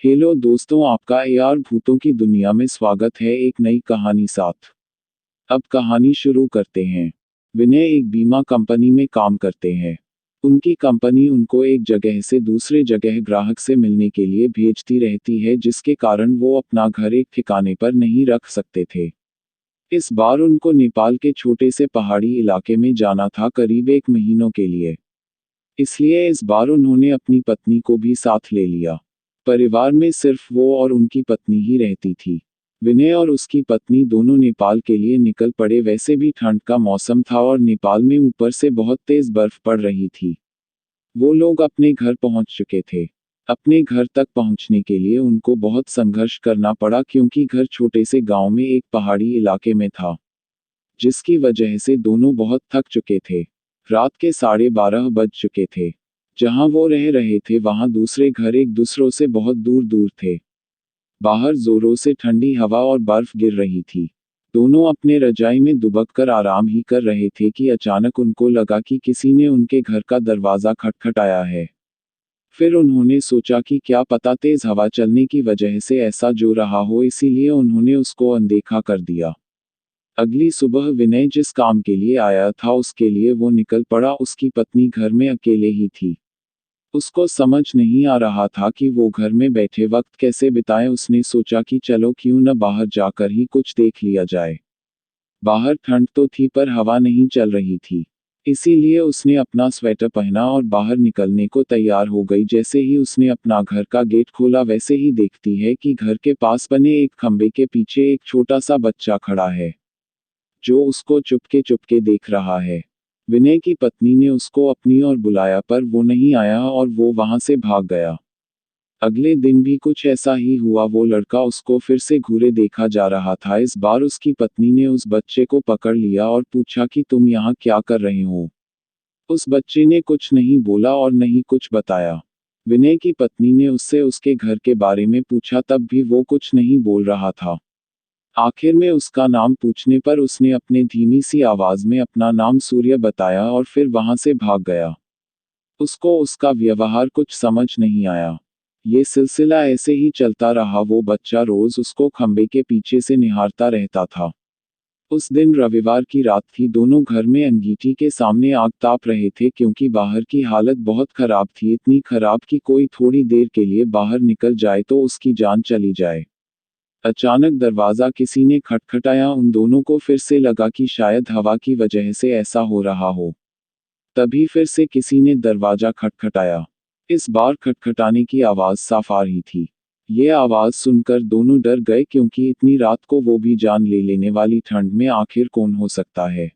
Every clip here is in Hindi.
हेलो दोस्तों, आपका एआर भूतों की दुनिया में स्वागत है एक नई कहानी साथ। अब कहानी शुरू करते हैं। विनय एक बीमा कंपनी में काम करते हैं। उनकी कंपनी उनको एक जगह से दूसरे जगह ग्राहक से मिलने के लिए भेजती रहती है, जिसके कारण वो अपना घर एक ठिकाने पर नहीं रख सकते थे। इस बार उनको नेपाल के छोटे से पहाड़ी इलाके में जाना था, करीब 1 महीनों के लिए। इसलिए इस बार उन्होंने अपनी पत्नी को भी साथ ले लिया। परिवार में सिर्फ वो और उनकी पत्नी ही रहती थी। विनय और उसकी पत्नी दोनों नेपाल के लिए निकल पड़े। वैसे भी ठंड का मौसम था और नेपाल में ऊपर से बहुत तेज बर्फ पड़ रही थी। वो लोग अपने घर पहुंच चुके थे। अपने घर तक पहुंचने के लिए उनको बहुत संघर्ष करना पड़ा, क्योंकि घर छोटे से गांव में एक पहाड़ी इलाके में था, जिसकी वजह से दोनों बहुत थक चुके थे। रात के 12:30 बज चुके थे। जहां वो रह रहे थे वहां दूसरे घर एक दूसरों से बहुत दूर दूर थे। बाहर जोरों से ठंडी हवा और बर्फ गिर रही थी। दोनों अपने रजाई में दुबककर आराम ही कर रहे थे कि अचानक उनको लगा कि किसी ने उनके घर का दरवाजा खटखटाया है। फिर उन्होंने सोचा कि क्या पता तेज हवा चलने की वजह से ऐसा जो रहा हो, इसीलिए उन्होंने उसको अनदेखा कर दिया। अगली सुबह विनय जिस काम के लिए आया था उसके लिए वो निकल पड़ा। उसकी पत्नी घर में अकेले ही थी। उसको समझ नहीं आ रहा था कि वो घर में बैठे वक्त कैसे बिताए। उसने सोचा कि चलो क्यों न बाहर जाकर ही कुछ देख लिया जाए। बाहर ठंड तो थी पर हवा नहीं चल रही थी। इसीलिए उसने अपना स्वेटर पहना और बाहर निकलने को तैयार हो गई। जैसे ही उसने अपना घर का गेट खोला, वैसे ही देखती है कि घर के पास बने एक खंबे के पीछे एक छोटा सा बच्चा खड़ा है, जो उसको चुपके चुपके देख रहा है। विनय की पत्नी ने उसको अपनी ओर बुलाया पर वो नहीं आया और वो वहां से भाग गया। अगले दिन भी कुछ ऐसा ही हुआ। वो लड़का उसको फिर से घूरे देखा जा रहा था। इस बार उसकी पत्नी ने उस बच्चे को पकड़ लिया और पूछा कि तुम यहाँ क्या कर रहे हो। उस बच्चे ने कुछ नहीं बोला और नहीं कुछ बताया। विनय की पत्नी ने उससे उसके घर के बारे में पूछा, तब भी वो कुछ नहीं बोल रहा था। आखिर में उसका नाम पूछने पर उसने अपने धीमी सी आवाज में अपना नाम सूर्य बताया और फिर वहां से भाग गया। उसको उसका व्यवहार कुछ समझ नहीं आया। ये सिलसिला ऐसे ही चलता रहा। वो बच्चा रोज उसको खंबे के पीछे से निहारता रहता था। उस दिन रविवार की रात थी। दोनों घर में अंगीठी के सामने आग ताप रहे थे, क्योंकि बाहर की हालत बहुत खराब थी। इतनी खराब कि कोई थोड़ी देर के लिए बाहर निकल जाए तो उसकी जान चली जाए। अचानक दरवाजा किसी ने खटखटाया। उन दोनों को फिर से लगा कि शायद हवा की वजह से ऐसा हो रहा हो। तभी फिर से किसी ने दरवाजा खटखटाया। इस बार खटखटाने की आवाज साफ आ रही थी। ये आवाज सुनकर दोनों डर गए, क्योंकि इतनी रात को वो भी जान ले लेने वाली ठंड में आखिर कौन हो सकता है।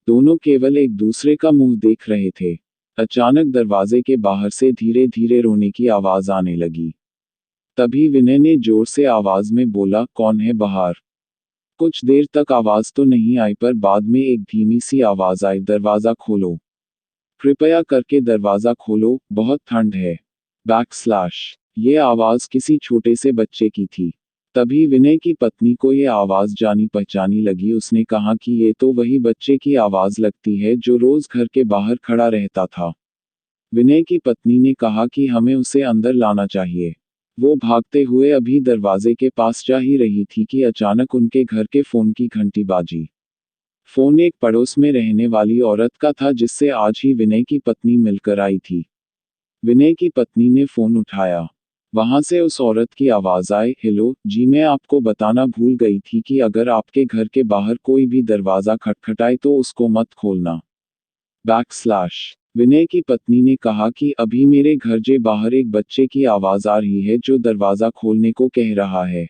दोनों केवल एक दूसरे का मुंह देख रहे थे। अचानक दरवाजे के बाहर से धीरे धीरे रोने की आवाज आने लगी। तभी विनय ने जोर से आवाज में बोला, कौन है बाहर। कुछ देर तक आवाज तो नहीं आई, पर बाद में एक धीमी सी आवाज आई, दरवाजा खोलो, कृपया करके दरवाजा खोलो, बहुत ठंड है। ये आवाज किसी छोटे से बच्चे की थी। तभी विनय की पत्नी को ये आवाज जानी पहचानी लगी। उसने कहा कि ये तो वही बच्चे की आवाज लगती है जो रोज घर के बाहर खड़ा रहता था। विनय की पत्नी ने कहा कि हमें उसे अंदर लाना चाहिए। वो भागते हुए अभी दरवाजे के पास जा ही रही थी कि अचानक उनके घर के फोन की घंटी बाजी। फोन एक पड़ोस में रहने वाली औरत का था, जिससे आज ही विनय की पत्नी मिलकर आई थी। विनय की पत्नी ने फोन उठाया। वहां से उस औरत की आवाज आई, हेलो जी, मैं आपको बताना भूल गई थी कि अगर आपके घर के बाहर कोई भी दरवाजा खटखटाए तो उसको मत खोलना। विनय की पत्नी ने कहा कि अभी मेरे घर के बाहर एक बच्चे की आवाज आ रही है जो दरवाजा खोलने को कह रहा है।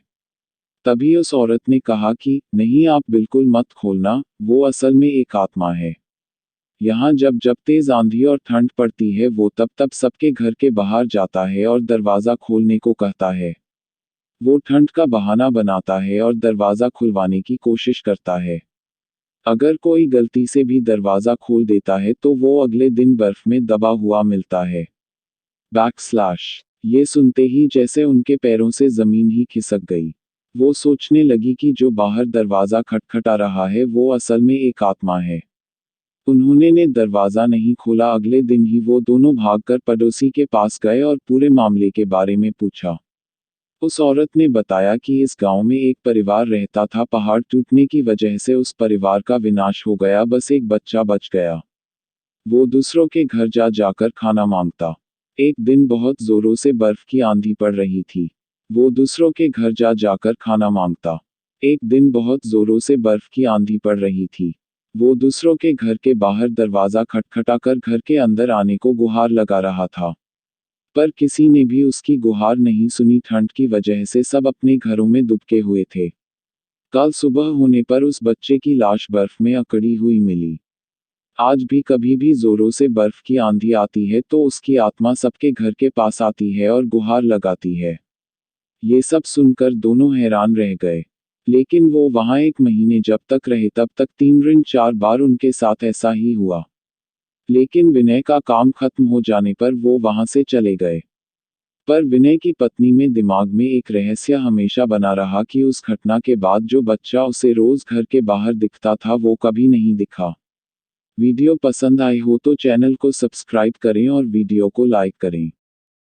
तभी उस औरत ने कहा कि नहीं, आप बिल्कुल मत खोलना, वो असल में एक आत्मा है। यहाँ जब जब तेज आंधी और ठंड पड़ती है वो तब तब सबके घर के बाहर जाता है और दरवाजा खोलने को कहता है। वो ठंड का बहाना बनाता है और दरवाजा खुलवाने की कोशिश करता है। अगर कोई गलती से भी दरवाजा खोल देता है तो वो अगले दिन बर्फ में दबा हुआ मिलता है। ये सुनते ही जैसे उनके पैरों से जमीन ही खिसक गई। वो सोचने लगी कि जो बाहर दरवाजा खटखटा रहा है वो असल में एक आत्मा है। उन्होंने ने दरवाजा नहीं खोला। अगले दिन ही वो दोनों भागकर पड़ोसी के पास गए और पूरे मामले के बारे में पूछा। उस औरत ने बताया कि इस गांव में एक परिवार रहता था। पहाड़ टूटने की वजह से उस परिवार का विनाश हो गया, बस एक बच्चा बच गया। वो दूसरों के घर जा जाकर खाना मांगता। एक दिन बहुत जोरों से बर्फ की आंधी पड़ रही थी। वो दूसरों के घर जा जाकर खाना मांगता। एक दिन बहुत जोरों से बर्फ की आंधी पड़ रही थी। वो दूसरों के घर के बाहर दरवाजा खटखटाकर घर के अंदर आने को गुहार लगा रहा था। पर किसी ने भी उसकी गुहार नहीं सुनी। ठंड की वजह से सब अपने घरों में दुबके हुए थे। कल सुबह होने पर उस बच्चे की लाश बर्फ में अकड़ी हुई मिली। आज भी कभी भी जोरों से बर्फ की आंधी आती है तो उसकी आत्मा सबके घर के पास आती है और गुहार लगाती है। ये सब सुनकर दोनों हैरान रह गए। लेकिन वो वहां 1 महीने जब तक रहे तब तक 3 4 बार उनके साथ ऐसा ही हुआ। लेकिन विनय का काम खत्म हो जाने पर वो वहां से चले गए। पर विनय की पत्नी में दिमाग में एक रहस्य हमेशा बना रहा कि उस घटना के बाद जो बच्चा उसे रोज घर के बाहर दिखता था वो कभी नहीं दिखा। वीडियो पसंद आई हो तो चैनल को सब्सक्राइब करें और वीडियो को लाइक करें।